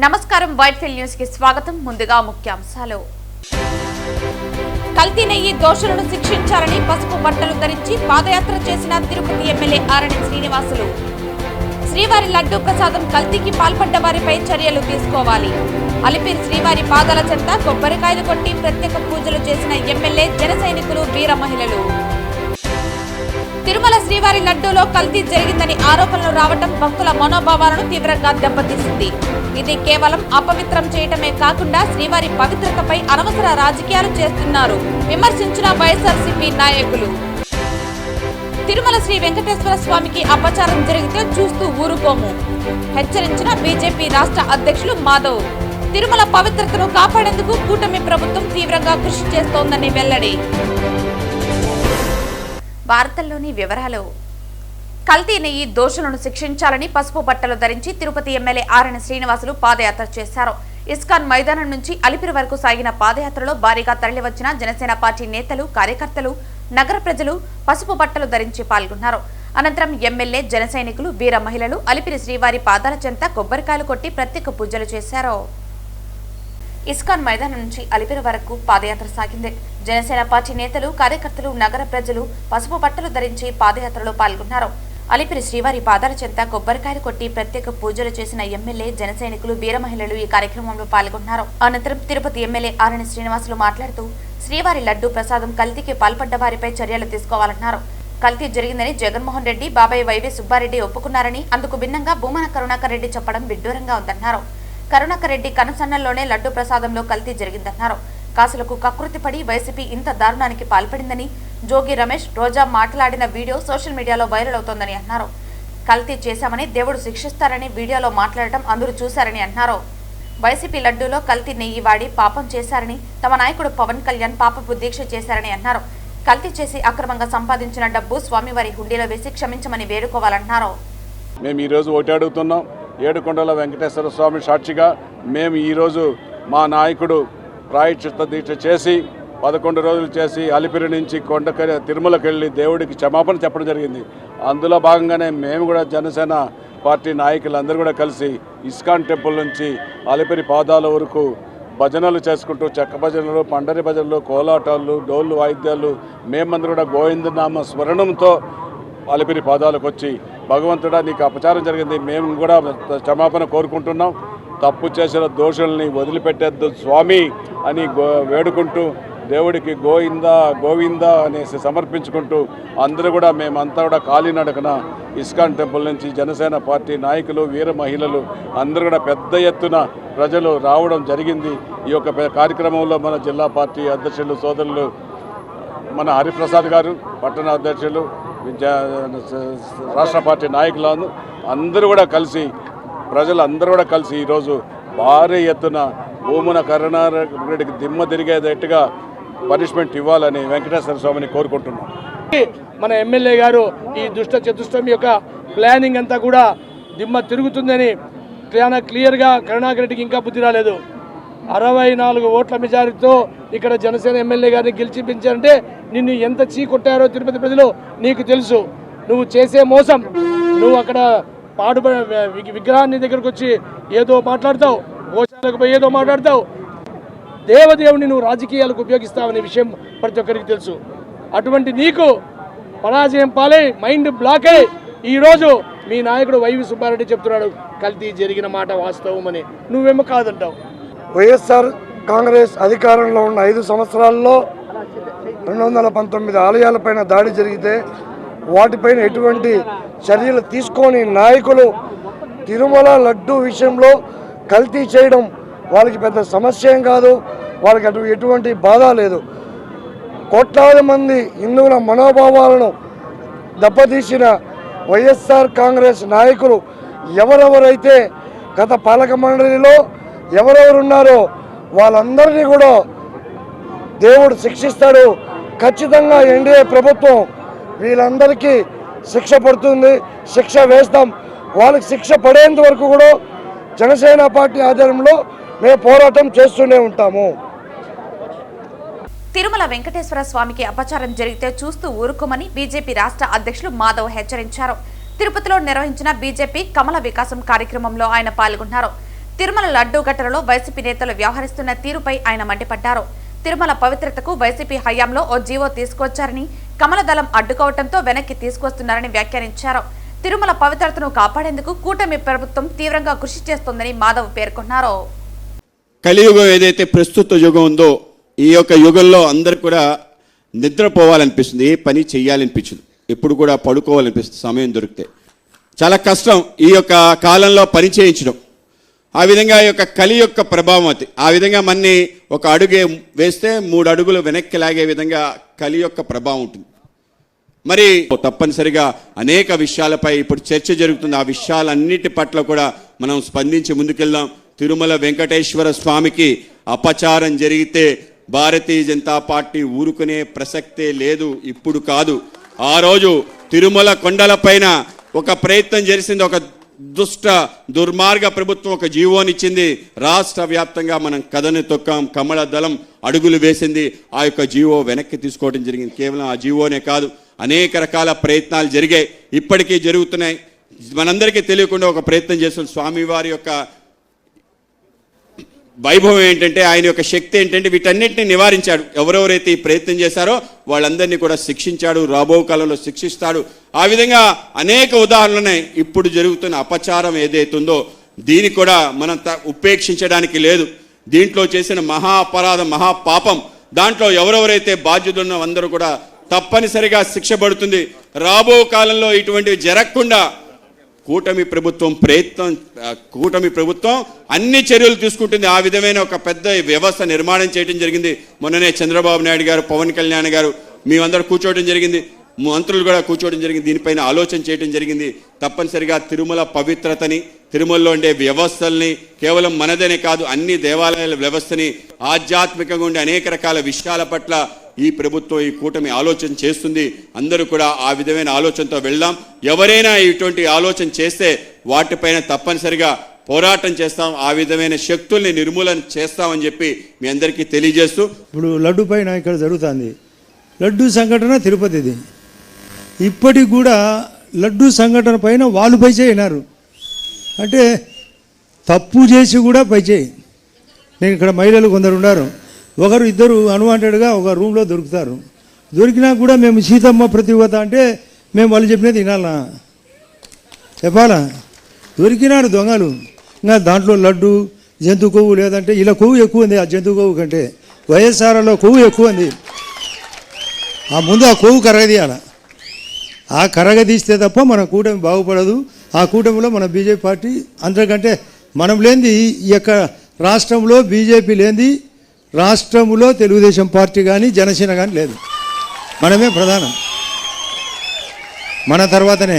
నమస్కారం Whitefield news కి స్వాగతం. ముందుగా ముఖ్యాంశాలు. కల్తీ నెయ్యి దోషులను శిక్షించాలని పసుపు బట్టలు ధరించి పాదయాత్ర చేసిన తిరుపతి ఎమ్మెల్యే ఆరణి శ్రీనివాసులు. శ్రీవారి లడ్డూ ప్రసాదం కల్తీకి పాల్పడ్డ వారిపై చర్యలు తీసుకోవాలి. అలిపిరి శ్రీవారి పాదాల చెంత కొబ్బరికాయలు కొట్టి ప్రత్యేక పూజలు చేసిన ఎమ్మెల్యే జన సైనికులు వీర మహిళలు. తిరుమల శ్రీవారి లడ్డూలో కల్తీ జరిగిందని ఆరోపణలు రావడం భక్తుల మనోభావాలను తీవ్రంగా దెబ్బతీసింది. ఇది కేవలం అపవిత్రం చేయటమే కాకుండా శ్రీవారి పవిత్రతపై అనవసర రాజకీయాలు చేస్తున్నారు విమర్శించిన వైఎస్ఆర్సీపీ నాయకులు. తిరుమల శ్రీ వెంకటేశ్వర స్వామికి అపచారం జరిగితే చూస్తూ ఊరుకోము హెచ్చరించిన బీజేపీ రాష్ట్ర అధ్యక్షులు మాధవ్. తిరుమల పవిత్రతను కాపాడేందుకు కూటమి ప్రభుత్వం తీవ్రంగా కృషి చేస్తోందని వెల్లడి. వార్తల్లోని వివరాలు. కల్తీ నెయ్యి దోషులను శిక్షించాలని పసుపు బట్టలు ధరించి తిరుపతి ఎమ్మెల్యే ఆరణి శ్రీనివాసులు పాదయాత్ర చేశారు. ఇస్కాన్ మైదానం నుంచి అలిపిరి వరకు సాగిన పాదయాత్రలో భారీగా తరలివచ్చిన జనసేన పార్టీ నేతలు, కార్యకర్తలు, నగర ప్రజలు పసుపు బట్టలు ధరించి పాల్గొన్నారు. అనంతరం ఎమ్మెల్యే, జన సైనికులు, వీర మహిళలు అలిపిరి శ్రీవారి పాదాల చెంత కొబ్బరికాయలు కొట్టి ప్రత్యేక పూజలు చేశారు. ఇస్కాన్ మైదానం నుంచి అలిపిరి వరకు పాదయాత్ర సాగింది. జనసేన పార్టీ నేతలు, కార్యకర్తలు, నగర ప్రజలు పసుపు బట్టలు ధరించి పాదయాత్రలో పాల్గొన్నారు. అలిపిరి శ్రీవారి పాదాల చెంత కొబ్బరికాయలు కొట్టి ప్రత్యేక పూజలు చేసిన ఎమ్మెల్యే, జన సైనికులు, వీర మహిళలు ఈ కార్యక్రమంలో పాల్గొన్నారు. అనంతరం తిరుపతి ఎమ్మెల్యే ఆరణి శ్రీనివాసులు మాట్లాడుతూ శ్రీవారి లడ్డూ ప్రసాదం కల్తీకి పాల్పడ్డ వారిపై చర్యలు తీసుకోవాలన్నారు. కల్తీ జరిగిందని జగన్మోహన్ రెడ్డి, బాబాయ్ వైవి సుబ్బారెడ్డి ఒప్పుకున్నారని, అందుకు భిన్నంగా భూమన కరుణాకర్ రెడ్డి చెప్పడం విడ్డూరంగా ఉందన్నారు. కరుణాకర్ రెడ్డి కనుసన్నల్లోనే లడ్డూ ప్రసాదంలో కల్తీ జరిగిందన్నారు. కాసులకు కకృతిపడి వైసీపీ ఇంత దారుణానికి పాల్పడిందని, జోగి రమేష్, రోజా మాట్లాడిన వీడియో సోషల్ మీడియాలో వైరల్ అవుతోందని అన్నారు. కల్తీ చేశామని దేవుడు శిక్షిస్తారని వీడియోలో మాట్లాడటం అందరూ చూశారని అన్నారు. వైసీపీ లడ్డూలో కల్తీ నెయ్యి వాడి పాపం చేశారని, తమ నాయకుడు పవన్ కళ్యాణ్ పాపపు దీక్ష చేశారని అన్నారు. కల్తీ చేసి అక్రమంగా సంపాదించిన డబ్బు స్వామివారి హుండీలో వేసి క్షమించమని వేడుకోవాలన్నారు. మేము ఈరోజు ఒకటి అడుగుతున్నాం. ఏడుకొండల వెంకటేశ్వర స్వామి సాక్షిగా మేము ఈరోజు మా నాయకుడు ప్రాయశ్చిత్త దీక్ష చేసి 11 రోజులు చేసి అలిపిరి నుంచి తిరుమలకి వెళ్ళి దేవుడికి క్షమాపణ చెప్పడం జరిగింది. అందులో భాగంగానే మేము కూడా జనసేన పార్టీ నాయకులందరూ కూడా కలిసి ఇస్కాన్ టెంపుల్ నుంచి అలిపిరి పాదాల వరకు భజనలు చేసుకుంటూ చెక్క భజనలు, పండరి భజనలు, కోలాటాలు, డోళ్ళు వాయిద్యాలు మేమందరూ కూడా గోవిందనామ స్మరణంతో అలిపిరి పాదాలకు వచ్చి భగవంతుడా నీకు అపచారం జరిగింది, మేము కూడా క్షమాపణ కోరుకుంటున్నాం, తప్పు చేసిన దోషుల్ని వదిలిపెట్టేద్దు స్వామి అని వేడుకుంటూ దేవుడికి గోవిందా గోవిందా అనేసి సమర్పించుకుంటూ అందరూ కూడా మేమంతా కూడా కాలినడకన ఇస్కాన్ టెంపుల్ నుంచి జనసేన పార్టీ నాయకులు, వీర మహిళలు అందరూ కూడా పెద్ద ఎత్తున ప్రజలు రావడం జరిగింది. ఈ యొక్క కార్యక్రమంలో మన జిల్లా పార్టీ అధ్యక్షులు సోదరులు మన హరిప్రసాద్ గారు, పట్టణ అధ్యక్షులు, రాష్ట్ర పార్టీ నాయకులను అందరూ కూడా కలిసి ప్రజలందరూ కూడా కలిసి ఈరోజు భారీ ఎత్తున భూమున కరుణారెడ్డికి దిమ్మ తిరిగేటట్టుగా పనిష్మెంట్ ఇవ్వాలని వెంకటేశ్వర స్వామిని కోరుకుంటున్నాం. మన ఎమ్మెల్యే గారు ఈ దుష్ట చతుష్టమి యొక్క ప్లానింగ్ అంతా కూడా దిమ్మ తిరుగుతుందని క్లియర్గా కరుణాకర్ రెడ్డికి ఇంకా బుద్ధి రాలేదు. 64 ఓట్ల మెజారిటీతో ఇక్కడ జనసేన ఎమ్మెల్యే గారిని గెలిచిపించారంటే నిన్ను ఎంత చీకొట్టారో తిరుపతి ప్రజలు నీకు తెలుసు. నువ్వు చేసే మోసం, నువ్వు అక్కడ విగ్రహాన్ని దగ్గరకు వచ్చి ఏదో మాట్లాడతావు, గోశాలకు పోయి ఏదో మాట్లాడతావు, దేవదేవుని నువ్వు రాజకీయాలకు ఉపయోగిస్తావనే విషయం ప్రతి ఒక్కరికి తెలుసు. అటువంటి నీకు పరాజయం పాలై మైండ్ బ్లాక్ అయి ఈరోజు మీ నాయకుడు వైవి సుబ్బారెడ్డి చెప్తున్నాడు కల్తీ జరిగిన మాట వాస్తవం అని, నువ్వేమో కాదంటావు. వైఎస్ఆర్ కాంగ్రెస్ అధికారంలో ఉన్న 5 సంవత్సరాల్లో 219 ఆలయాలపైన దాడి జరిగితే వాటిపైన ఎటువంటి చర్యలు తీసుకొని నాయకులు తిరుమల లడ్డూ విషయంలో కల్తీ చేయడం వాళ్ళకి పెద్ద సమస్య ఏం కాదు, వాళ్ళకి ఎటువంటి బాధ లేదు. కోట్లాది మంది హిందువుల మనోభావాలను దెబ్బతీసిన వైఎస్ఆర్ కాంగ్రెస్ నాయకులు ఎవరెవరైతే గత పాలక మండలిలో ఎవరెవరున్నారో వాళ్ళందరినీ కూడా దేవుడు శిక్షిస్తాడు. ఖచ్చితంగా ఎన్డీఏ ప్రభుత్వం వీళ్ళందరికీ శిక్ష పడుతుంది, శిక్ష వేస్తాం. వాళ్ళకి శిక్ష పడేంత వరకు కూడా జనసేన పార్టీ ఆధ్వర్యంలో మేము పోరాటం చేస్తూనే ఉంటాము. తిరుమల వెంకటేశ్వర స్వామికి అపచారం జరిగితే చూస్తూ ఊరుకోమని బీజేపీ రాష్ట్ర అధ్యక్షులు మాధవ్ హెచ్చరించారు. తిరుపతిలో నిర్వహించిన బీజేపీ కమల వికాసం కార్యక్రమంలో ఆయన పాల్గొన్నారు. తిరుమల లడ్డూ ఘటనలో వైసీపీ నేతలు వ్యవహరిస్తున్న తీరుపై ఆయన మండిపడ్డారు. తిరుమల పవిత్రతకు వైసీపీ హయాంలో ఓ జీవో తీసుకొచ్చారని, కమలదళం అడ్డుకోవడంతో వెనక్కి తీసుకొస్తున్నారని వ్యాఖ్యానించారు. తిరుమల పవిత్రతను కాపాడేందుకు కూటమి ప్రభుత్వం తీవ్రంగా కృషి చేస్తోందని మాధవ్ పేర్కొన్నారు. కలియుగం ఏదైతే ప్రస్తుత యుగం ఉందో, ఈ యొక్క యుగంలో అందరు కూడా నిద్రపోవాలనిపిస్తుంది, ఏ పని చేయాలనిపించదు, ఎప్పుడు కూడా పడుకోవాలనిపిస్తుంది సమయం దొరికితే. చాలా కష్టం ఈ యొక్క కాలంలో పని చేయించడం. ఆ విధంగా ఈ యొక్క కలి యొక్క ప్రభావం అది. ఆ విధంగా మన్ని ఒక అడుగు వేస్తే 3 అడుగులు వెనక్కి లాగే విధంగా కలి యొక్క ప్రభావం ఉంటుంది. మరి తప్పనిసరిగా అనేక విషయాలపై ఇప్పుడు చర్చ జరుగుతుంది. ఆ విషయాలన్నిటి పట్ల కూడా మనం స్పందించి ముందుకెళ్దాం. తిరుమల వెంకటేశ్వర స్వామికి అపచారం జరిగితే భారతీయ జనతా పార్టీ ఊరుకునే ప్రసక్తే లేదు. ఇప్పుడు కాదు, ఆ రోజు తిరుమల కొండలపైన ఒక ప్రయత్నం చేసింది, ఒక దుర్మార్గ ప్రభుత్వం ఒక జీవోనిచ్చింది. రాష్ట్ర వ్యాప్తంగా మనం కథని తొక్కాం, కమల దళం అడుగులు వేసింది, ఆ యొక్క జీవో వెనక్కి తీసుకోవడం జరిగింది. కేవలం ఆ జీవోనే కాదు, అనేక రకాల ప్రయత్నాలు జరిగాయి, ఇప్పటికీ జరుగుతున్నాయి. మనందరికీ తెలియకుండా ఒక ప్రయత్నం చేస్తున్న స్వామివారి యొక్క వైభవం ఏంటంటే, ఆయన యొక్క శక్తి ఏంటంటే వీటన్నిటిని నివారించాడు. ఎవరెవరైతే ఈ ప్రయత్నం చేశారో వాళ్ళందరినీ కూడా శిక్షించాడు, రాబో కాలంలో శిక్షిస్తాడు. ఆ విధంగా అనేక ఉదాహరణలున్నాయి. ఇప్పుడు జరుగుతున్న అపచారం ఏదైతుందో దీన్ని కూడా మనం ఉపేక్షించడానికి లేదు. దీంట్లో చేసిన మహా అపరాధం, మహాపాపం, దాంట్లో ఎవరెవరైతే బాధ్యులున్నో అందరూ కూడా తప్పనిసరిగా శిక్ష పడుతుంది. రాబో కాలంలో ఇటువంటివి జరగకుండా కూటమి ప్రభుత్వం అన్ని చర్యలు తీసుకుంటుంది. ఆ విధమైన ఒక పెద్ద వ్యవస్థ నిర్మాణం చేయడం జరిగింది. మొన్ననే చంద్రబాబు నాయుడు గారు, పవన్ కళ్యాణ్ గారు మేమందరూ కూర్చోవడం జరిగింది, మంత్రులు కూడా కూర్చోవడం జరిగింది, దీనిపైన ఆలోచన చేయడం జరిగింది. తప్పనిసరిగా తిరుమల పవిత్రతని, తిరుమలలో ఉండే వ్యవస్థల్ని, కేవలం మనదనే కాదు అన్ని దేవాలయాల వ్యవస్థని, ఆధ్యాత్మికంగా ఉండే అనేక రకాల విషయాల పట్ల ఈ ప్రభుత్వం, ఈ కూటమి ఆలోచన చేస్తుంది. అందరూ కూడా ఆ విధమైన ఆలోచనతో వెళ్దాం. ఎవరైనా ఇటువంటి ఆలోచన చేస్తే వాటిపైన తప్పనిసరిగా పోరాటం చేస్తాం, ఆ విధమైన శక్తుల్ని నిర్మూలన చేస్తామని చెప్పి మీ అందరికీ తెలియజేస్తూ, ఇప్పుడు లడ్డు పైన ఇక్కడ జరుగుతుంది లడ్డు సంఘటన తిరుపతిది. ఇప్పటికి కూడా లడ్డు సంఘటన పైన వాళ్ళు పై చేయనారు అంటే తప్పు చేసి కూడా పై చేయి. నేను ఇక్కడ మహిళలు కొందరు ఉన్నారు, ఒకరు ఇద్దరు అన్వాంటెడ్గా ఒక రూమ్లో దొరుకుతారు. దొరికినా కూడా మేము సీతమ్మ ప్రతివత అంటే మేము వాళ్ళు చెప్పినది వినాలా, చెప్పాలా? దొరికినాడు దొంగలు. ఇంకా దాంట్లో లడ్డు, జంతు కొవ్వు, లేదంటే ఇలా కొవ్వు ఎక్కువ ఉంది ఆ జంతు కొవ్వు కంటే, వైఎస్ఆర్లో కొవ్వు ఎక్కువ ఉంది. ఆ ముందు ఆ కొవ్వు కరగదీయాల. ఆ కరగదీస్తే తప్ప మన కూటమి బాగుపడదు. ఆ కూటమిలో మన బీజేపీ పార్టీ అంతకంటే మనం లేనిది ఈ యొక్క రాష్ట్రంలో బీజేపీ లేనిది రాష్ట్రంలో తెలుగుదేశం పార్టీ కానీ జనసేన కానీ లేదు. మనమే ప్రధానం, మన తర్వాతనే.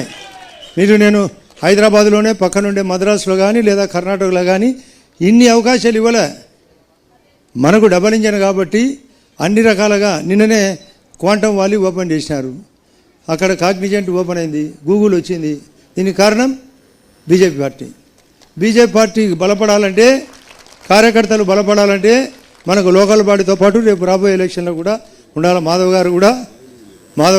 నేను హైదరాబాద్లోనే పక్కనుండే మద్రాసులో కానీ లేదా కర్ణాటకలో కానీ ఇన్ని అవకాశాలు ఇవ్వలే. మనకు డబల్ ఇంజన్ కాబట్టి అన్ని రకాలుగా నిన్ననే క్వాంటమ్ వాలీ ఓపెన్ చేసినారు, అక్కడ కాగ్నిజెంట్ ఓపెన్ అయింది, గూగుల్ వచ్చింది. దీనికి కారణం బీజేపీ పార్టీ. బీజేపీ పార్టీ బలపడాలంటే, కార్యకర్తలు బలపడాలంటే మనకు లోకల్ బాడీతో పాటు రేపు రాబోయే ఎలక్షన్లో కూడా ఉండాలి. మాధవ్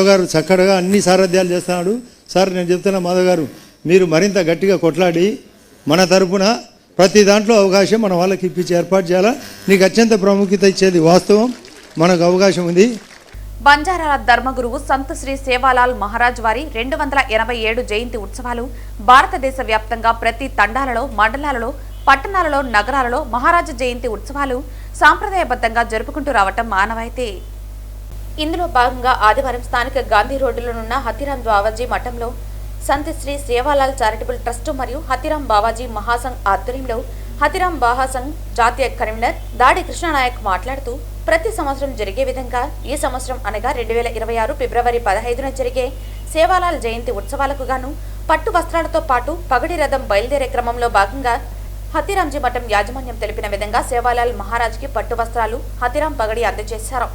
గారు చక్కగా అన్ని సారథ్యాలు చేస్తున్నాడు. సార్ నేను చెప్తున్నా, మాధవ్ గారు మీరు మరింత గట్టిగా కొట్లాడి మన తరపున ప్రతి దాంట్లో అవకాశం మన వాళ్ళకి ఇప్పించి ఏర్పాటు చేయాలా. నీకు అత్యంత ప్రాముఖ్యత ఇచ్చేది వాస్తవం, మనకు అవకాశం ఉంది. బంజారాల ధర్మగురువు సంత్ శ్రీ సేవాలాల్ మహారాజ్ వారి 287 జయంతి ఉత్సవాలు భారతదేశ వ్యాప్తంగా ప్రతి తండాలలో, మండలాలలో, పట్టణాలలో, నగరాలలో మహారాజ జయంతి ఉత్సవాలు సాంప్రదాయబద్ధంగా జరుపుకుంటూ రావటం మానవాయితీ. ఇందులో భాగంగా ఆదివారం స్థానిక గాంధీ రోడ్డులోనున్న హతిరాం బావాజీ మఠంలో సంత్ శ్రీ సేవాలాల్ చారిటబుల్ ట్రస్ట్ మరియు హతిరాం బావాజీ మహాసంఘ్ ఆధ్వర్యంలో హతిరాం మహాసంఘ్ జాతీయ కన్వీనర్ దాడి కృష్ణనాయక్ మాట్లాడుతూ, ప్రతి సంవత్సరం జరిగే విధంగా ఈ సంవత్సరం అనగా 2026 ఫిబ్రవరి 15న జరిగే సేవాలాల్ జయంతి ఉత్సవాలకు గాను పట్టు వస్త్రాలతో పాటు పగడి రథం బయలుదేరే క్రమంలో భాగంగా హతిరాంజీ మఠం యాజమాన్యం తెలిపిన విధంగా సేవాలాల్ మహారాజ్కి పట్టు వస్త్రాలు, హతిరాం పగడి అందజేశారు.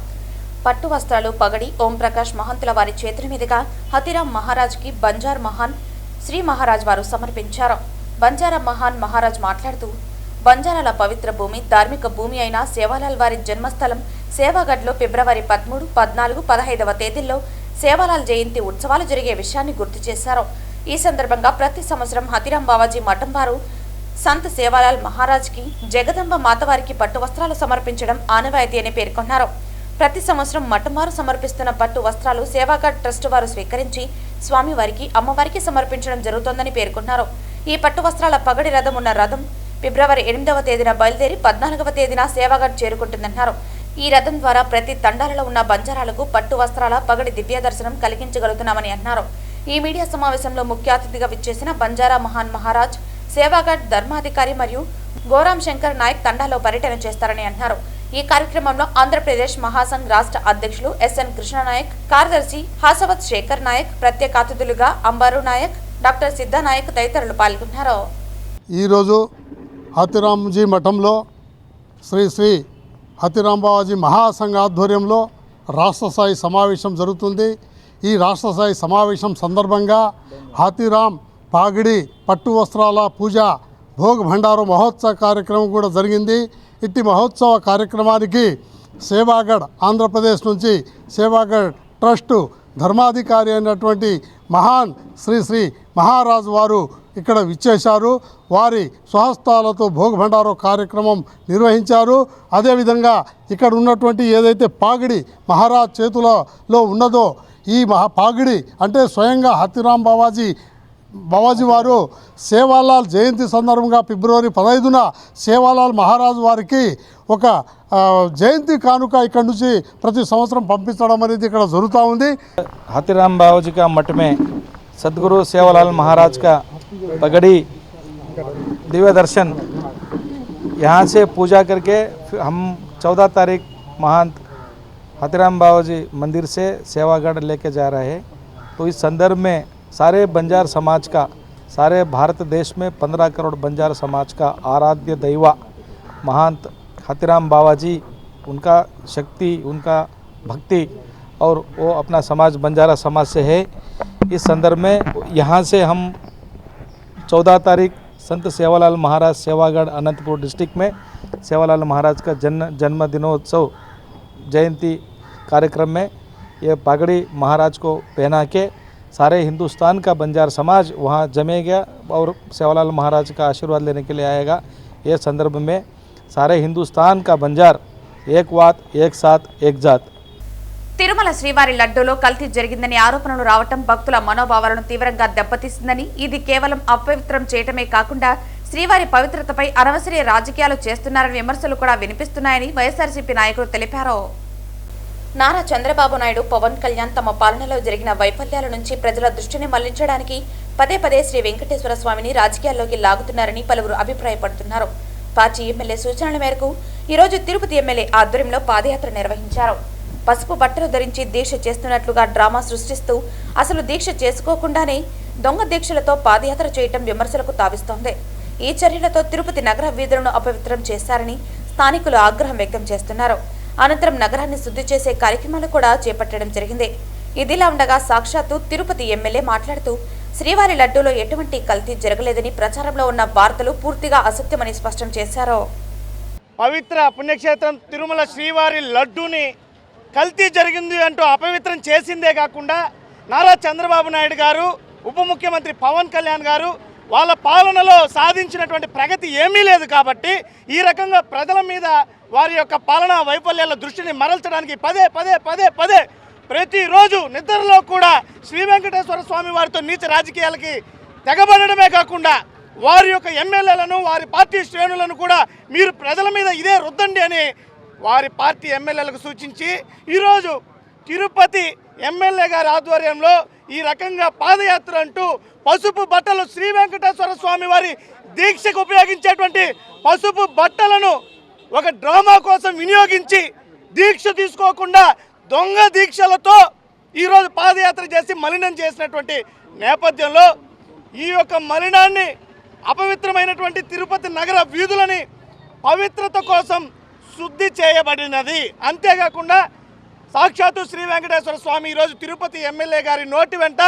పట్టు వస్త్రాలు, పగడి ఓం ప్రకాష్ మహంతుల వారి చేతుల మీదుగా హతిరాం మహారాజ్కి బంజార్ మహాన్ శ్రీ మహారాజ్ వారు సమర్పించారు. బంజారా మహాన్ మహారాజ్ మాట్లాడుతూ, బంజారాల పవిత్ర భూమి, ధార్మిక భూమి అయిన సేవాలాల్ వారి జన్మస్థలం సేవాగఢ్లో ఫిబ్రవరి 13, 14, 15వ తేదీల్లో సేవాలాల్ జయంతి ఉత్సవాలు జరిగే విషయాన్ని గుర్తు చేశారు. ఈ సందర్భంగా ప్రతి సంవత్సరం హతిరాం బావాజీ మఠం వారు సంత్ సేవాలాల్ మహారాజ్ కి జగదంబ మాతవారికి పట్టు వస్త్రాలు సమర్పించడం ఆనవాయితీ అని పేర్కొన్నారు. ప్రతి సంవత్సరం మటుమారు సమర్పిస్తున్న పట్టు వస్త్రాలు సేవాగఢ్ ట్రస్ట్ వారు స్వీకరించి స్వామివారికి అమ్మవారికి సమర్పించడం జరుగుతోందని పేర్కొన్నారు. ఈ పట్టు వస్త్రాల పగడి రథం ఉన్న రథం ఫిబ్రవరి 8వ తేదీన బయలుదేరి 14వ తేదీన సేవాగఢ్ చేరుకుంటుందన్నారు. ఈ రథం ద్వారా ప్రతి తండాలలో ఉన్న బంజారాలకు పట్టు వస్త్రాల పగడి దివ్య దర్శనం కలిగించగలుగుతున్నామని అన్నారు. ఈ మీడియా సమావేశంలో ముఖ్య అతిథిగా విచ్చేసిన బంజారా మహాన్ మహారాజ్ సేవాగఢ్ ధర్మాధికారి మరియు గోరాం శంకర్ నాయక్ తండాలో పర్యటన చేస్తారని అన్నారు. ఈ కార్యక్రమంలో ఆంధ్రప్రదేశ్ మహాసంఘ్ రాష్ట్ర అధ్యక్షులు ఎస్ఎన్ కృష్ణనాయక్, కార్యదర్శి హాసవత్ శేఖర్ నాయక్, ప్రత్యేక అతిథులుగా అంబారు నాయక్, డాక్టర్ సిద్ధా నాయక్ తదితరులు పాల్గొన్నారు. ఈరోజు హతిరాంజీ మఠంలో శ్రీ శ్రీ హతిరాం బావాజీ మహాసంఘ ఆధ్వర్యంలో రాష్ట్ర స్థాయి సమావేశం జరుగుతుంది. ఈ రాష్ట్ర స్థాయి సమావేశం సందర్భంగా హతిరాం పాగిడి పట్టు వస్త్రాల పూజ భోగ్ భండారు మహోత్సవ కార్యక్రమం కూడా జరిగింది. ఇట్టి మహోత్సవ కార్యక్రమానికి సేవాగఢ్ ఆంధ్రప్రదేశ్ నుంచి సేవాగఢ్ ట్రస్ట్ ధర్మాధికారి అయినటువంటి మహాన్ శ్రీ శ్రీ మహారాజు వారు ఇక్కడ విచ్చేశారు. వారి స్వహస్తాలతో భోగ్ భండారో కార్యక్రమం నిర్వహించారు. అదేవిధంగా ఇక్కడ ఉన్నటువంటి ఏదైతే పాగిడి మహారాజ్ చేతులలో ఉన్నదో ఈ పాగిడి అంటే స్వయంగా హతిరాం బావాజీ వారు సేవాలాల్ జయంతి సందర్భంగా ఫిబ్రవరి 15న సేవాలాల్ మహారాజు వారికి ఒక జయంతి కానుక ఇక్కడ నుంచి ప్రతి సంవత్సరం పంపించడం అనేది ఇక్కడ జరుగుతూ ఉంది. हथिराम बाबूजी का मठ में सदगुरु सेवालाल महाराज का पगड़ी दिव्य दर्शन यहाँ से पूजा करके हम 14 तारीख महंत हथिराम बाबूजी मंदिर से सेवागढ़ लेके जा रहे हैं. तो इस संदर्भ में सारे बंजार समाज का, सारे भारत देश में 15 करोड़ बंजार समाज का आराध्य दैवा महंत हथिराम बाबाजी, उनका शक्ति, उनका भक्ति और वो अपना समाज बंजारा समाज से है. इस संदर्भ में यहाँ से हम 14 तारीख संत सेवालाल महाराज सेवागढ़ अनंतपुर डिस्ट्रिक्ट में सेवालाल महाराज का जन्म दिनोत्सव जयंती कार्यक्रम में ये पगड़ी महाराज को पहना के सारे हिंदुस्तान का बंजार समाज वहाँ जमेगा और सेवालाल महाराज का आशीर्वाद लेने के लिए आएगा. ये संदर्भ में सारे हिंदुस्तान का बंजार एक बात, एक साथ, एक जात. తిరుమల శ్రీవారి లడ్డూలో కల్తీ జరిగిందని ఆరోపణలు రావటం భక్తుల మనోభావాలను తీవ్రంగా దెబ్బతీస్తుందని, ఇది కేవలం అపవిత్రం చేయటమే కాకుండా శ్రీవారి పవిత్రతపై అనవసర రాజకీయాలు చేస్తున్నారని విమర్శలు కూడా వినిపిస్తున్నాయని వైఎస్ఆర్సీపీ నాయకులు తెలిపారు. నారా చంద్రబాబు నాయుడు, పవన్ కళ్యాణ్ తమ పాలనలో జరిగిన వైఫల్యాల నుంచి ప్రజల దృష్టిని మళ్లించడానికి పదే పదే శ్రీ వెంకటేశ్వర స్వామిని రాజకీయాల్లోకి లాగుతున్నారని పలువురు అభిప్రాయపడుతున్నారు. పార్టీ ఎమ్మెల్యే సూచనల మేరకు ఈరోజు తిరుపతి ఎమ్మెల్యే ఆధ్వర్యంలో పాదయాత్ర నిర్వహించారు. పసుపు బట్టలు ధరించి దీక్ష చేస్తున్నట్లుగా డ్రామా సృష్టిస్తూ అసలు దీక్ష చేసుకోకుండానే దొంగ దీక్షలతో పాదయాత్ర చేయటం విమర్శలకు తావిస్తోంది. ఈ చర్యలతో తిరుపతి నగర వీధులను అపవిత్రం చేశారని స్థానికులు ఆగ్రహం వ్యక్తం చేస్తున్నారు. అనంతరం నగరాన్ని శుద్ధి చేసే కార్యక్రమాలు కూడా చేపట్టడం జరిగింది. ఇదిలా ఉండగా సాక్షాత్తు తిరుపతి ఎమ్మెల్యే మాట్లాడుతూ శ్రీవారి లడ్డూలో ఎటువంటి కల్తీ జరగలేదని, ప్రచారంలో ఉన్న వార్తలు పూర్తిగా అసత్యమని స్పష్టం చేశారు. పవిత్ర పుణ్యక్షేత్రం తిరుమల శ్రీవారి లడ్డూని కల్తీ జరిగింది అంటూ అపవిత్రం చేసిందే కాకుండా నారా చంద్రబాబు నాయుడు గారు, ఉప ముఖ్యమంత్రి పవన్ కళ్యాణ్ గారు వాళ్ళ పాలనలో సాధించినటువంటి ప్రగతి ఏమీ లేదు కాబట్టి ఈ రకంగా ప్రజల మీద వారి యొక్క పాలనా వైఫల్యాల దృష్టిని మరల్చడానికి పదే పదే పదే పదే ప్రతిరోజు నిద్రలో కూడా శ్రీ వెంకటేశ్వర స్వామి వారితో నీచ రాజకీయాలకి తెగబడమే కాకుండా వారి యొక్క ఎమ్మెల్యేలను, వారి పార్టీ శ్రేణులను కూడా మీరు ప్రజల మీద ఇదే రుద్దండి అని వారి పార్టీ ఎమ్మెల్యేలకు సూచించి ఈరోజు తిరుపతి ఎమ్మెల్యే గారి ఆధ్వర్యంలో ఈ రకంగా పాదయాత్ర అంటూ పసుపు బట్టలు శ్రీ వెంకటేశ్వర స్వామి వారి దీక్షకు ఉపయోగించేటువంటి పసుపు బట్టలను ఒక డ్రామా కోసం వినియోగించి దీక్ష తీసుకోకుండా దొంగ దీక్షలతో ఈరోజు పాదయాత్ర చేసి మలినం చేసినటువంటి నేపథ్యంలో ఈ యొక్క మలినాన్ని, అపవిత్రమైనటువంటి తిరుపతి నగర వీధులని పవిత్రత కోసం శుద్ధి చేయబడినది. అంతేకాకుండా సాక్షాత్తు శ్రీ వెంకటేశ్వర స్వామి ఈరోజు తిరుపతి ఎమ్మెల్యే గారి నోటి వెంట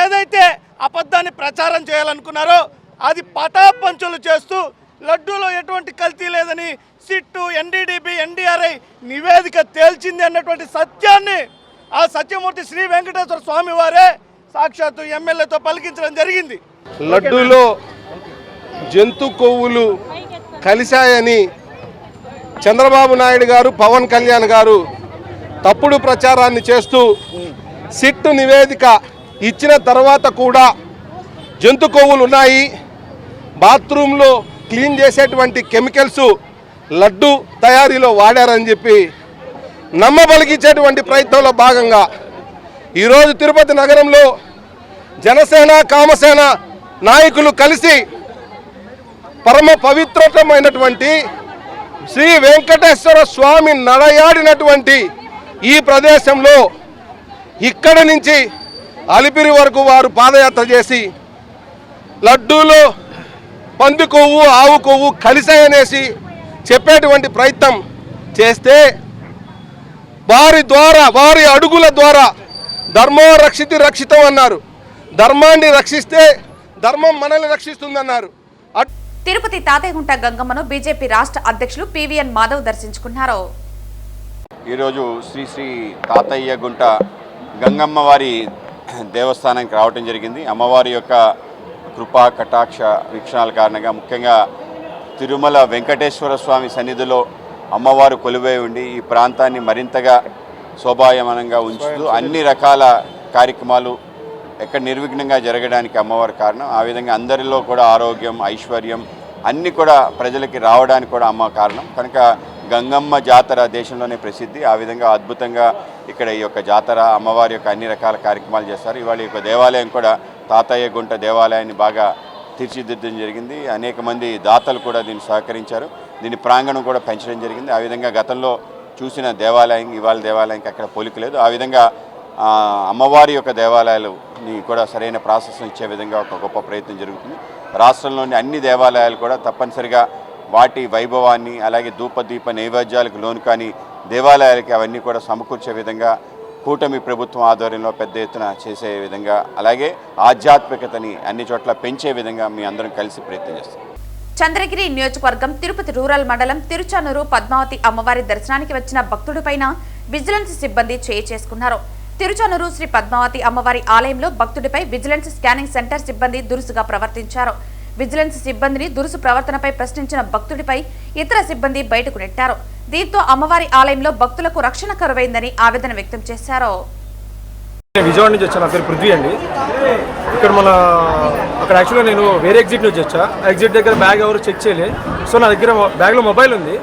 ఏదైతే అబద్ధాన్ని ప్రచారం చేయాలనుకున్నారో అది పటాపంచులు చేస్తూ లడ్డూలో ఎటువంటి కల్తీ లేదని సిట్టు, ఎన్డీడీబీ, ఎన్డీఆర్ఐ నివేదిక తేల్చింది అన్నటువంటి సత్యాన్ని ఆ సత్యమూర్తి శ్రీ వెంకటేశ్వర స్వామి వారే సాక్షాత్తు ఎమ్మెల్యేతో పలికించడం జరిగింది. లడ్డూలో జంతు కొవ్వులు కలిశాయని చంద్రబాబు నాయుడు గారు, పవన్ కళ్యాణ్ గారు తప్పుడు ప్రచారాన్ని చేస్తూ సిట్ నివేదిక ఇచ్చిన తర్వాత కూడా జంతు కొవ్వులు ఉన్నాయి, బాత్రూంలో క్లీన్ చేసేటువంటి కెమికల్స్ లడ్డు తయారీలో వాడారని చెప్పి నమ్మబలిగించేటువంటి ప్రయత్నంలో భాగంగా ఈరోజు తిరుపతి నగరంలో జనసేన కామసేన నాయకులు కలిసి పరమ పవిత్రమైనటువంటి శ్రీ వెంకటేశ్వర స్వామి నడయాడినటువంటి ఈ ప్రదేశంలో ఇక్కడి నుంచి అలిపిరి వరకు వారు పాదయాత్ర చేసి లడ్డూలో పంది కొవ్వు ఆవు కొవ్వు కలిసాయనేసి చెప్పేటువంటి ప్రయత్నం చేస్తే వారి అడుగుల ద్వారా ధర్మో రక్షితి రక్షితం అన్నారు. ధర్మాన్ని రక్షిస్తే ధర్మం మనల్ని రక్షిస్తుందన్నారు. తిరుపతి తాతయ్యగుంట గంగమ్మను బీజేపీ రాష్ట్ర అధ్యక్షులు పివిఎన్ మాధవ్ దర్శించుకున్నారు. ఈరోజు శ్రీ శ్రీ తాతయ్యగుంట గంగమ్మ వారి దేవస్థానానికి రావటం జరిగింది. అమ్మవారి యొక్క కృపా కటాక్ష వీక్షణాల కారణంగా ముఖ్యంగా తిరుమల వెంకటేశ్వర స్వామి సన్నిధిలో అమ్మవారు కొలువై ఉండి ఈ ప్రాంతాన్ని మరింతగా శోభాయమానంగా ఉంచుతూ అన్ని రకాల కార్యక్రమాలు ఎక్కడ నిర్విఘ్నంగా జరగడానికి అమ్మవారి కారణం. ఆ విధంగా అందరిలో కూడా ఆరోగ్యం, ఐశ్వర్యం అన్నీ కూడా ప్రజలకి రావడానికి కూడా అమ్మ కారణం. కనుక గంగమ్మ జాతర దేశంలోనే ప్రసిద్ధి. ఆ విధంగా అద్భుతంగా ఇక్కడ ఈ యొక్క జాతర అమ్మవారి యొక్క అన్ని రకాల కార్యక్రమాలు చేస్తారు. ఇవాళ ఈ యొక్క దేవాలయం కూడా తాతయ్య గుంట దేవాలయాన్ని బాగా తీర్చిదిద్దడం జరిగింది. అనేక మంది దాతలు కూడా దీన్ని సహకరించారు. దీని ప్రాంగణం కూడా పెంచడం జరిగింది. ఆ విధంగా గతంలో చూసిన దేవాలయం ఇవాళ దేవాలయానికి అక్కడ పోలిక లేదు. ఆ విధంగా అమ్మవారి యొక్క దేవాలయాలని కూడా సరైన ప్రాశస్యం ఇచ్చే విధంగా ఒక గొప్ప ప్రయత్నం జరుగుతుంది. రాష్ట్రంలోని అన్ని దేవాలయాలు కూడా తప్పనిసరిగా వాటి వైభవాన్ని అలాగే ధూపదీప నైవేద్యాలకు లోను కానీ దేవాలయాలకి అవన్నీ కూడా సమకూర్చే విధంగా కూటమి ప్రభుత్వం ఆధ్వర్యంలో పెద్ద ఎత్తున చేసే విధంగా అలాగే ఆధ్యాత్మికతని అన్ని చోట్ల పెంచే విధంగా మీ అందరం కలిసి ప్రయత్నం చేస్తాం. చంద్రగిరి నియోజకవర్గం తిరుపతి రూరల్ మండలం తిరుచానూరు పద్మావతి అమ్మవారి దర్శనానికి వచ్చిన భక్తుడిపైన విజిలెన్స్ సిబ్బంది చేసుకున్నారు. తిరుచానూరు శ్రీ పద్మావతి అమ్మవారి ఆలయంలో భక్తుడిపై విజిలెన్స్ స్కానింగ్ సెంటర్ సిబ్బంది దురుసుగా ప్రవర్తించారు. విజిలెన్స్ సిబ్బందిని దురుసు ప్రవర్తనపై ప్రశ్నించిన భక్తుడిపై ఇతర సిబ్బంది బయటకు నెట్టారు. దీంతో అమ్మవారి ఆలయంలో భక్తులకు రక్షణ కరువైందని ఆవేదన వ్యక్తం చేశారు. విజయవాడ నుంచి వచ్చాను. నా పేరు పృథ్వీ అండి. ఇక్కడ అక్కడ యాక్చువల్గా నేను వేరే ఎగ్జిట్ నుంచి వచ్చా. ఎగ్జిట్ దగ్గర బ్యాగ్ ఎవరు చెక్ చేయలే. సో నా దగ్గర బ్యాగ్లో మొబైల్ ఉంది.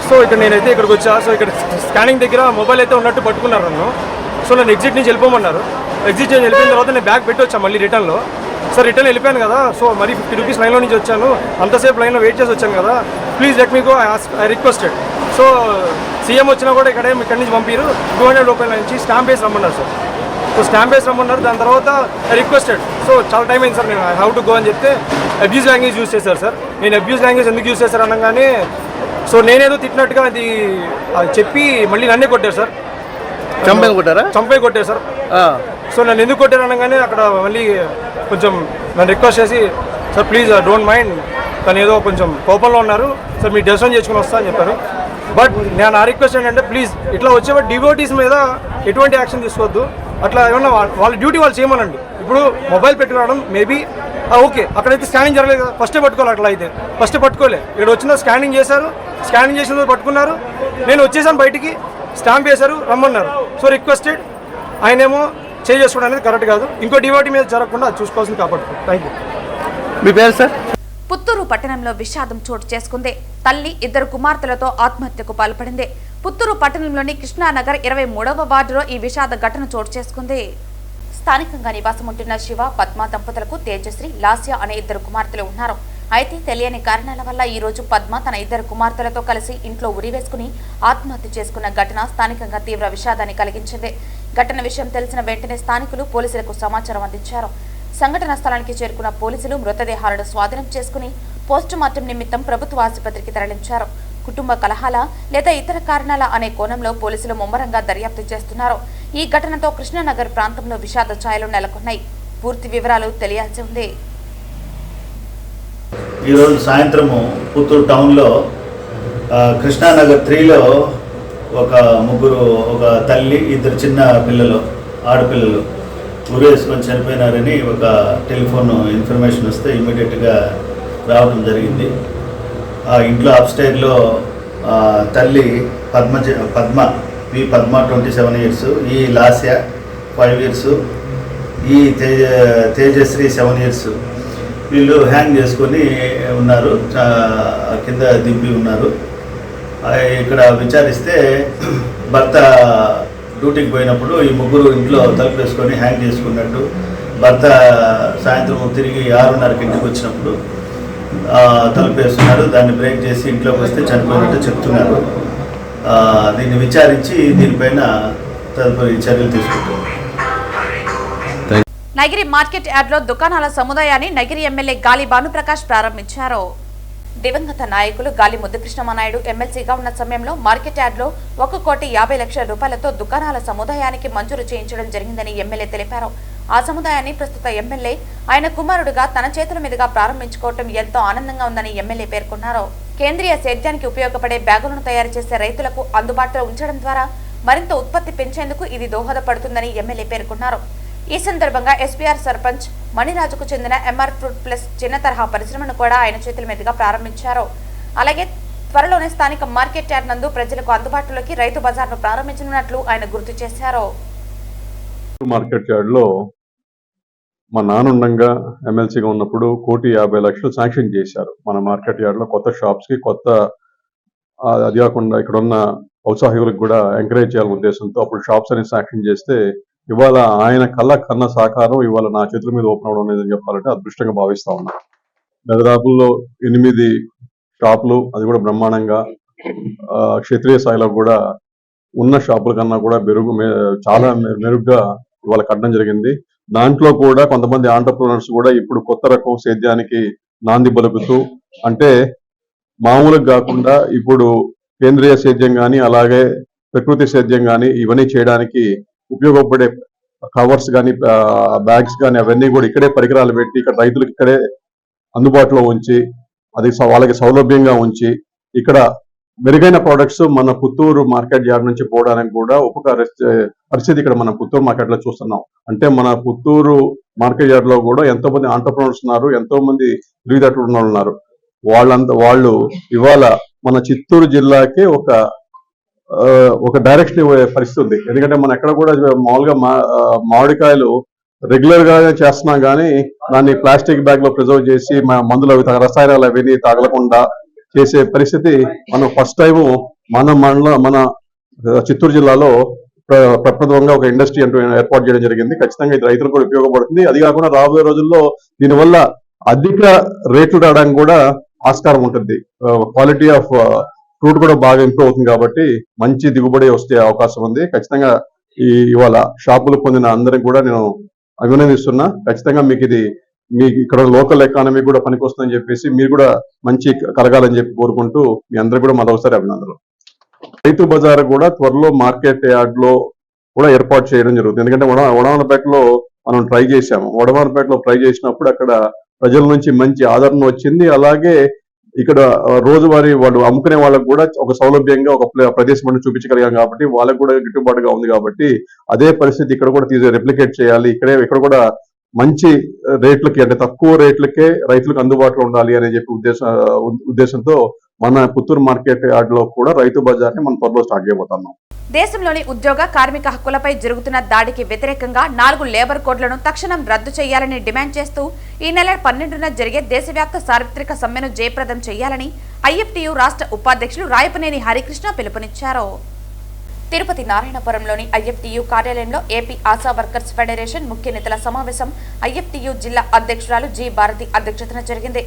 సో ఇక్కడ నేనైతే ఇక్కడికి వచ్చా. సో ఇక్కడ స్కానింగ్ దగ్గర మొబైల్ అయితే ఉన్నట్టు పట్టుకున్నారు నన్ను. సో నన్ను ఎగ్జిట్ నుంచి వెళ్ళిపోమన్నారు. ఎగ్జిట్ నుంచి వెళ్ళిపోయిన తర్వాత నేను బ్యాగ్ పెట్టి వచ్చాను మళ్ళీ రిటర్న్లో. సార్ రిటర్న్ వెళ్ళిపోయాను కదా, సో మరి 50 రూపీస్ లైన్లో నుంచి వచ్చాను, అంతసేపు లైన్లో వెయిట్ చేసి వచ్చాను కదా, please let me go I requested. So CM వచ్చినా కూడా ఇక్కడి నుంచి పంపిరు. 200 రూపాయల నుంచి స్టాంప్ వేసి రమ్మన్నారు సార్. సో స్టాంప్ వేసి రమ్మన్నారు. దాని తర్వాత ఐ రిక్వెస్టెడ్. సో చాలా టైం అయింది సార్, నేను ఐ హౌ టు గో అని చెప్తే అబ్యూజ్ లాంగ్వేజ్ యూజ్ చేశారు సార్. నేను అబ్యూజ్ లాంగ్వేజ్ ఎందుకు యూజ్ చేశారు అనగానే సో నేనేదో తిట్టినట్టుగా అది చెప్పి మళ్ళీ నన్నే కొట్టారు సార్. చంపే కొట్టారు సార్. సో నన్ను ఎందుకు కొట్టారు అనగానే అక్కడ మళ్ళీ కొంచెం నన్ను రిక్వెస్ట్ చేసి సార్ ప్లీజ్ డోంట్ మైండ్, తను ఏదో కొంచెం కోపంలో ఉన్నారు సార్, మీ దర్శనం చేసుకుని వస్తా అని చెప్పారు. బట్ నేను ఆ రిక్వెస్ట్ ఏంటంటే ప్లీజ్ ఇట్లా వచ్చే డివోటీస్ మీద ఎటువంటి యాక్షన్ తీసుకోవద్దు. అట్లా ఏమన్నా వాళ్ళ డ్యూటీ వాళ్ళు చేయమనండి. ఇప్పుడు మొబైల్ పెట్టుకోవడం మేబీ ఓకే, అక్కడైతే స్కానింగ్ జరగలేదు కదా, ఫస్టే పట్టుకోవాలి. అట్లా అయితే ఫస్టే పట్టుకోలే. ఇక్కడ వచ్చిన స్కానింగ్ చేశారు, స్కానింగ్ చేసిన పట్టుకున్నారు. నేను వచ్చేసాను బయటికి, స్టాంప్ వేశారు, రమ్మన్నారు. So requested. ఆయనేమో చేసుకోవడం అనేది కరెక్ట్ కాదు. ఇంకో డివోటీ మీద జరగకుండా అది చూసుకోవాల్సింది కాపాడుతుంది. Thank you. మీ పేరు సార్? పుత్తూరు పట్టణంలో విషాదం చోటు చేసుకుంది. తల్లి 2 కుమార్తెలతో ఆత్మహత్యకు పాల్పడింది. పుత్తూరు పట్టణంలోని కృష్ణానగర్ 23వ వార్డులో ఈ విషాద ఘటన చోటు చేసుకుంది. స్థానికంగా నివాసం ఉంటున్న శివ, పద్మ దంపతులకు తేజశ్రీ, లాస్య అనే 2 కుమార్తెలు ఉన్నారు. అయితే తెలియని కారణాల వల్ల ఈ రోజు పద్మ తన 2 కుమార్తెలతో కలిసి ఇంట్లో ఉరివేసుకుని ఆత్మహత్య చేసుకున్న ఘటన స్థానికంగా తీవ్ర విషాదాన్ని కలిగించింది. ఘటన విషయం తెలిసిన వెంటనే స్థానికులు పోలీసులకు సమాచారం అందించారు. సంఘటన స్థలానికి చేరుకున్న పోలీసులు మృతదేహాలను స్వాధీనం చేసుకుని పోస్టుమార్టం నిమిత్తం ప్రభుత్వ ఆసుపత్రికి తరలించారు. కుటుంబ కలహాల లేదా ఇతర కారణాల అనే కోణంలో పోలీసులు ముమ్మరంగా దర్యాప్తు చేస్తున్నారు. ఈ ఘటనతో కృష్ణానగర్ ప్రాంతంలో విషాద ఛాయలు నెలకొన్నాయి. పూర్తి వివరాలు తెలియాల్సి ఉంది. ఈరోజు సాయంత్రము పుత్తూరు టౌన్లో కృష్ణానగర్ 3లో ఒక ముగ్గురు, ఒక తల్లి, 2 చిన్న పిల్లలు, ఆడపిల్లలు ఉరేసుకొని చనిపోయినారని ఒక టెలిఫోన్ ఇన్ఫర్మేషన్ వస్తే ఇమీడియట్గా రావడం జరిగింది. ఆ ఇంట్లో అప్స్టైర్లో తల్లి పద్మ 27 ఇయర్స్, ఈ లాస్య 5 ఇయర్స్, ఈ తేజశ్రీ 7 ఇయర్స్, వీళ్ళు హ్యాంగ్ చేసుకొని ఉన్నారు, కింద దింపి ఉన్నారు. ఇక్కడ విచారిస్తే భర్త డ్యూటీకి పోయినప్పుడు ఈ ముగ్గురు ఇంట్లో తలుపు వేసుకొని హ్యాంగ్ చేసుకున్నట్టు, భర్త సాయంత్రం తిరిగి 6:30కి ఇంటికి వచ్చినప్పుడు తలుపు వేస్తున్నారు, దాన్ని బ్రేక్ చేసి ఇంట్లోకి వస్తే చనిపోయినట్టు చెప్తున్నారు. దీన్ని విచారించి దీనిపైన తదుపరి చర్యలు తీసుకుంటారు. నగిరి మార్కెట్ యార్డ్లో దుకాణాల సముదాయాన్ని నగిరి ఎమ్మెల్యే గాలి భానుప్రకాష్ ప్రారంభించారు. దివంగత నాయకులు గాలి ముద్దుకృష్ణమనాయుడు ఎమ్మెల్సీగా ఉన్న సమయంలో మార్కెట్ యార్డ్లో 1,50,00,000 రూపాయలతో దుకాణాల సముదాయానికి మంజూరు చేయించడం జరిగిందని ఎమ్మెల్యే తెలిపారు. ఆ సముదాయాన్ని ప్రస్తుత ఎమ్మెల్యే ఆయన కుమారుడుగా తన చేతుల మీదుగా ప్రారంభించుకోవడం ఎంతో ఆనందంగా ఉందని ఎమ్మెల్యే పేర్కొన్నారు. కేంద్రీయ సేద్యానికి ఉపయోగపడే బ్యాగులను తయారు చేసే రైతులకు అందుబాటులో ఉంచడం ద్వారా మరింత ఉత్పత్తి పెంచేందుకు ఇది దోహదపడుతుందని ఎమ్మెల్యే పేర్కొన్నారు. ఈ సందర్భంగా ఎస్పీఆర్ సర్పంచ్ మణిరాజుకు చెందిన ఎంఆర్ ఫ్రూట్ ప్లస్ చిన్న తరహా పరిశ్రమను కూడా ఆయన చేతుల మీదుగా ప్రారంభించారు. అలాగే త్వరలోనే స్థానిక మార్కెట్ యార్డ్ నందు ప్రజలకు అందుబాటులోకి రైతు బజార్ను ప్రారంభించనున్నట్లు ఆయన గుర్తు చేశారు. మార్కెట్ యార్డ్లో మా నాన్నుండగా ఎమ్మెల్సీగా ఉన్నప్పుడు 1,50,00,000 శాంక్షన్ చేశారు. మన మార్కెట్ యార్డ్లో కొత్త షాప్స్కి, కొత్త అది కాకుండా ఇక్కడ ఉన్న ఔత్సాహికులకు కూడా ఎంకరేజ్ చేయాలనే ఉద్దేశంతో అప్పుడు షాప్స్ అని శాంక్షన్ చేస్తే ఇవాళ ఆయన కన్న సహకారం ఇవాళ నా చేతుల మీద ఓపెన్ అవడం లేదని చెప్పాలంటే అదృష్టంగా భావిస్తా ఉన్నా. దరిదాపుల్లో 8 షాపులు, అది కూడా బ్రహ్మాండంగా క్షత్రియ స్థాయిలో కూడా ఉన్న షాపుల కన్నా కూడా చాలా మెరుగ్గా ఇవాళ కట్టడం జరిగింది. దాంట్లో కూడా కొంతమంది ఆంటర్ప్రినర్స్ కూడా ఇప్పుడు కొత్త రకం సేద్యానికి నాంది పలుకుతూ, అంటే మామూలుగా కాకుండా ఇప్పుడు కేంద్రీయ సేద్యం కానీ అలాగే ప్రకృతి సేద్యం కానీ ఇవన్నీ చేయడానికి ఉపయోగపడే కవర్స్ కానీ బ్యాగ్స్ కానీ అవన్నీ కూడా ఇక్కడే పరికరాలు పెట్టి ఇక్కడ రైతులకు ఇక్కడే అందుబాటులో ఉంచి అది వాళ్ళకి సౌలభ్యంగా ఉంచి ఇక్కడ మెరుగైన ప్రోడక్ట్స్ మన పుత్తూరు మార్కెట్ యార్డ్ నుంచి పోవడానికి కూడా పరిస్థితి ఇక్కడ మన పుత్తూరు మార్కెట్ లో చూస్తున్నాం. అంటే మన పుత్తూరు మార్కెట్ యార్డ్ లో కూడా ఎంతో మంది ఆంటర్ప్రినర్స్ ఉన్నారు, ఎంతో మంది తెలివితేటలు ఉన్న ఉన్నారు. వాళ్ళు ఇవాళ మన చిత్తూరు జిల్లాకే ఒక డైరెక్షన్ ఇవ్వే పరిస్థితి ఉంది. ఎందుకంటే మనం ఎక్కడ కూడా మామూలుగా మామిడికాయలు రెగ్యులర్ గా చేస్తున్నాం కానీ దాన్ని ప్లాస్టిక్ బ్యాగ్ లో ప్రిజర్వ్ చేసి మందులు అవి రసాయనాలు అవన్నీ తగలకుండా చేసే పరిస్థితి మనం ఫస్ట్ టైం మన చిత్తూరు జిల్లాలో ప్రప్రథమంగా ఒక ఇండస్ట్రీ అంటూ ఏర్పాటు చేయడం జరిగింది. ఖచ్చితంగా ఇది రైతులకు కూడా ఉపయోగపడుతుంది. అది కాకుండా రాబోయే రోజుల్లో దీనివల్ల అధిక రేట్లు రావడానికి కూడా ఆస్కారం ఉంటుంది. క్వాలిటీ ఆఫ్ ఫ్రూట్ కూడా బాగా ఇంప్రూవ్ అవుతుంది కాబట్టి మంచి దిగుబడి వచ్చే అవకాశం ఉంది. ఖచ్చితంగా ఇవాళ షాపులు పొందిన అందరికి కూడా నేను అభినందిస్తున్నా. ఖచ్చితంగా మీకు ఇక్కడ లోకల్ ఎకానమీ కూడా పనికొస్తుందని చెప్పేసి మీరు కూడా మంచి కలగాలని చెప్పి కోరుకుంటూ మీ అందరూ కూడా మరొకసారి అభినందనలు. రైతు బజార్ కూడా త్వరలో మార్కెట్ యార్డ్ లో కూడా ఏర్పాటు చేయడం జరుగుతుంది. ఎందుకంటే వడమాలపేటలో మనం ట్రై చేశాము. వడమాలపేటలో ట్రై చేసినప్పుడు అక్కడ ప్రజల నుంచి మంచి ఆదరణ వచ్చింది. అలాగే ఇక్కడ రోజువారీ వాళ్ళు అమ్ముకునే వాళ్ళకు కూడా ఒక సౌలభ్యంగా ఒక ప్రదేశం చూపించగలిగాం కాబట్టి వాళ్ళకు కూడా గిట్టుబాటుగా ఉంది. కాబట్టి అదే పరిస్థితి ఇక్కడ కూడా రెప్లికేట్ చేయాలి. ఇక్కడ కూడా మంచి రేట్లకి, అంటే తక్కువ రేట్లకే రైతులకు అందుబాటులో ఉండాలి అనే చెప్పి ఉద్దేశంతో మన పుత్తూరు మార్కెట్ యార్డ్ లో కూడా రైతు బజార్ని మనం త్వరలో స్టార్ట్ చేయబోతున్నాం. దేశంలోని ఉద్యోగ కార్మిక హక్కులపై జరుగుతున్న దాడికి వ్యతిరేకంగా 4 లేబర్ కోడ్లను తక్షణం రద్దు చేయాలని డిమాండ్ చేస్తూ ఈ నెల 12న జరిగే దేశవ్యాప్త సార్వత్రిక సమ్మెను జయప్రదం చేయాలని ఐఎఫ్టీయూ రాష్ట్ర ఉపాధ్యక్షులు రాయపనేని హరికృష్ణ పిలుపునిచ్చారు. తిరుపతి నారాయణపురంలోని ఐఎఫ్టీయూ కార్యాలయంలో ఏపీ ఆశా వర్కర్స్ ఫెడరేషన్ ముఖ్య నేతల సమావేశం ఐఎఫ్టీయూ జిల్లా అధ్యక్షురాలు జి భారతి అధ్యక్షతన జరిగింది.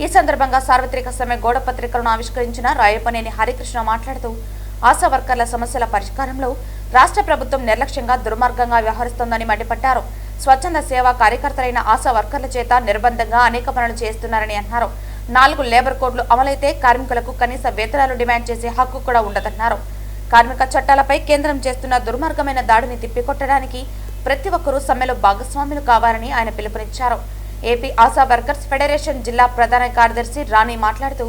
ఈ సందర్భంగా సార్వత్రిక సమ్మె గోడపత్రికలను ఆవిష్కరించిన రాయపనేని హరికృష్ణ మాట్లాడుతూ ఆశా వర్కర్ల సమస్యల పరిష్కారంలో రాష్ట్ర ప్రభుత్వం నిర్లక్ష్యంగా దుర్మార్గంగా వ్యవహరిస్తోందని మండిపడ్డారు. స్వచ్ఛంద సేవా కార్యకర్తలైన ఆశా వర్కర్ల చేత నిర్బంధంగా అనేక పనులు చేస్తున్నారని అన్నారు. 4 లేబర్ కోడ్లు అమలైతే కార్మికులకు కనీస వేతనాలు డిమాండ్ చేసే హక్కు కూడా ఉండదన్నారు. కార్మిక చట్టాలపై కేంద్రం చేస్తున్న దుర్మార్గమైన దాడిని తిప్పికొట్టడానికి ప్రతి ఒక్కరూ సమ్మెలో భాగస్వాములు కావాలని ఆయన పిలుపునిచ్చారు. ఏపీ ఆశా వర్కర్స్ ఫెడరేషన్ జిల్లా ప్రధాన కార్యదర్శి రాణి మాట్లాడుతూ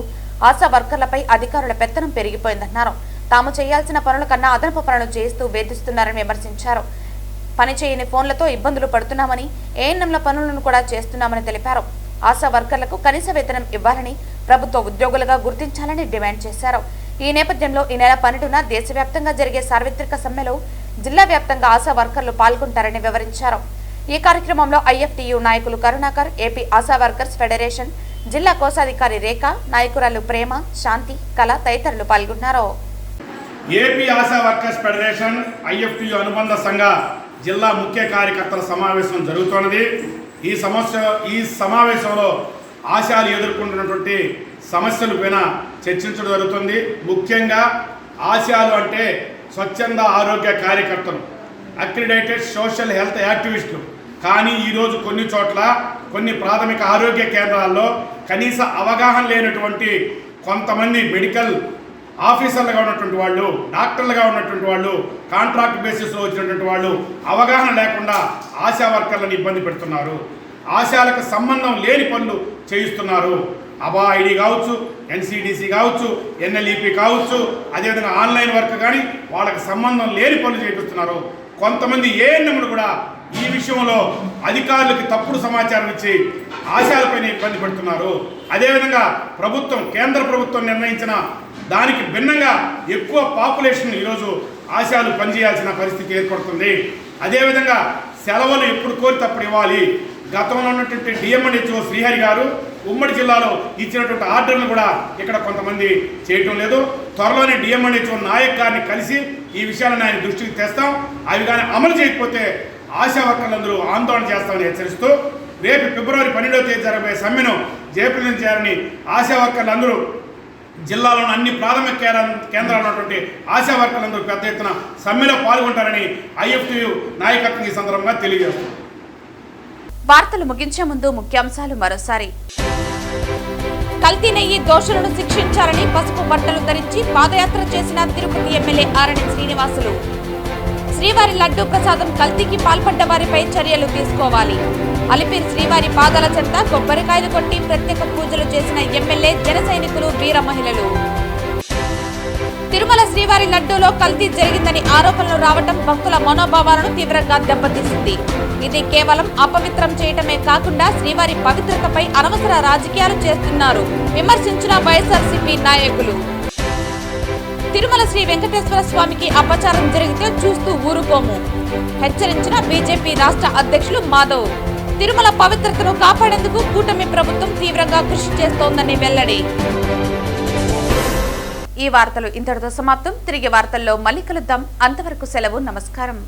ఆశా వర్కర్లపై అధికారుల పెత్తనం పెరిగిపోయిందన్నారు. తాము చేయాల్సిన పనుల కన్నా అదనపు పనులు చేస్తూ వేధిస్తున్నారని విమర్శించారు. పనిచేయని ఫోన్లతో ఇబ్బందులు పడుతున్నామని, ఏఎన్ఎంల పనులను కూడా చేస్తున్నామని తెలిపారు. ఆశా వర్కర్లకు కనీస వేతనం ఇవ్వాలని, ప్రభుత్వ ఉద్యోగులుగా గుర్తించాలని డిమాండ్ చేశారు. ఈ నేపథ్యంలో ఈ నెల 12న దేశవ్యాప్తంగా జరిగే సార్వత్రిక సమ్మెలో జిల్లా వ్యాప్తంగా ఆశా వర్కర్లు పాల్గొంటారని వివరించారు. ఈ కార్యక్రమంలో ఐఎఫ్టియు నాయకులు Karunakar, AP ASHA workers federation జిల్లా కోశాధికారి రేఖ, నాయకురాలు ప్రేమ, శాంతి, కళ తదితరులు పాల్గొన్నారు. AP ASHA workers federation IFTU అనుబంధ సంఘ జిల్లా ముఖ్య కార్యకర్తల సమావేశం జరుగుతున్నది. ఈ సమావేశంలో ఆశాలు ఎదుర్కొంటున్నటువంటి సమస్యల పైన చర్చించడం జరుగుతుంది. ముఖ్యంగా ఆశాలు అంటే స్వచ్ఛంద ఆరోగ్య కార్యకర్తలు, అక్రిడేటెడ్ సోషల్ హెల్త్ యాక్టివిస్టులు. కానీ ఈరోజు కొన్ని చోట్ల కొన్ని ప్రాథమిక ఆరోగ్య కేంద్రాల్లో కనీస అవగాహన లేనటువంటి కొంతమంది మెడికల్ ఆఫీసర్లుగా ఉన్నటువంటి వాళ్ళు, డాక్టర్లుగా ఉన్నటువంటి వాళ్ళు, కాంట్రాక్ట్ బేసిస్లో వచ్చినటువంటి వాళ్ళు అవగాహన లేకుండా ఆశా వర్కర్లను ఇబ్బంది పెడుతున్నారు. ఆశాలకు సంబంధం లేని పనులు చేయిస్తున్నారు. అబా ఐడి కావచ్చు, ఎన్సిడిసి కావచ్చు, ఎన్ఎల్ఈపి కావచ్చు, అదేవిధంగా ఆన్లైన్ వర్క్ కానీ వాళ్ళకి సంబంధం లేని పనులు చేపిస్తున్నారు. కొంతమంది ఏఎన్ఎంలు కూడా ఈ విషయంలో అధికారులకి తప్పుడు సమాచారం ఇచ్చి ఆశాలపైన ఇబ్బంది పెడుతున్నారు. అదేవిధంగా కేంద్ర ప్రభుత్వం నిర్ణయించిన దానికి భిన్నంగా ఎక్కువ పాపులేషన్ ఈరోజు ఆశాలు పనిచేయాల్సిన పరిస్థితి ఏర్పడుతుంది. అదేవిధంగా సెలవులు ఎప్పుడు కోరితే అప్పుడు ఇవ్వాలి. గతంలో ఉన్నటువంటి డిఎంఎన్హెచ్ఓ శ్రీహరి గారు ఉమ్మడి జిల్లాలో ఇచ్చినటువంటి ఆర్డర్ను కూడా ఇక్కడ కొంతమంది చేయటం లేదు. త్వరలోనే డిఎంఎన్హెచ్ఓ నాయక్ గారిని కలిసి ఈ విషయాలను ఆయన దృష్టికి తెస్తాం. అవి కానీ అమలు చేయకపోతే ఆశా వర్కర్లందరూ ఆందోళన చేస్తామని హెచ్చరిస్తూ రేపు ఫిబ్రవరి 12వ తేదీ జరగబోయే సమ్మెను జయప్రదం చేయాలని ఆశా వర్కర్లందరూ జిల్లాలోని అన్ని ప్రాథమిక కేంద్రాలు ఉన్నటువంటి ఆశా వర్కర్లందరూ పెద్ద ఎత్తున సమ్మెలో పాల్గొంటారని ఐఎఫ్టియు నాయకత్వం ఈ సందర్భంగా తెలియజేస్తుంది. వార్తలు ముగించే ముందు ముఖ్యాంశాలు మరోసారి. కల్తీ నెయ్యి దోషులను శిక్షించాలని పసుపు బట్టలు ధరించి పాదయాత్ర చేసిన తిరుపతి ఎమ్మెల్యే ఆరణి శ్రీనివాసులు. శ్రీవారి లడ్డూ ప్రసాదం కల్తీకి పాల్పడ్డ వారిపై చర్యలు తీసుకోవాలి. అలిపిరి శ్రీవారి పాదాల చెంత కొబ్బరికాయలు కొట్టి ప్రత్యేక పూజలు చేసిన ఎమ్మెల్యే, జన సైనికులు, వీర మహిళలు. తిరుమల శ్రీవారి లడ్డూలో కల్తీ జరిగిందని ఆరోపణలు రావడం భక్తుల మనోభావాలను తీవ్రంగా దెబ్బతీసింది. ఇది కేవలం అపవిత్రం చేయటమే కాకుండా శ్రీవారి పవిత్రతపై అనవసర రాజకీయాలు చేస్తున్నారు విమర్శించిన వైఎస్ఆర్సీపీ నాయకులు. తిరుమల శ్రీ వెంకటేశ్వర స్వామికి అపచారం జరిగితే చూస్తూ ఊరుకోము హెచ్చరించిన బీజేపీ రాష్ట్ర అధ్యక్షులు మాధవ్. తిరుమల పవిత్రతను కాపాడేందుకు కూటమి ప్రభుత్వం తీవ్రంగా కృషి చేస్తోందని వెల్లడి. ఈ వార్తలు ఇంతటితో సమాప్తం. తిరిగి వార్తల్లో మళ్ళీ కలుద్దాం. అంతవరకు సెలవు. నమస్కారం.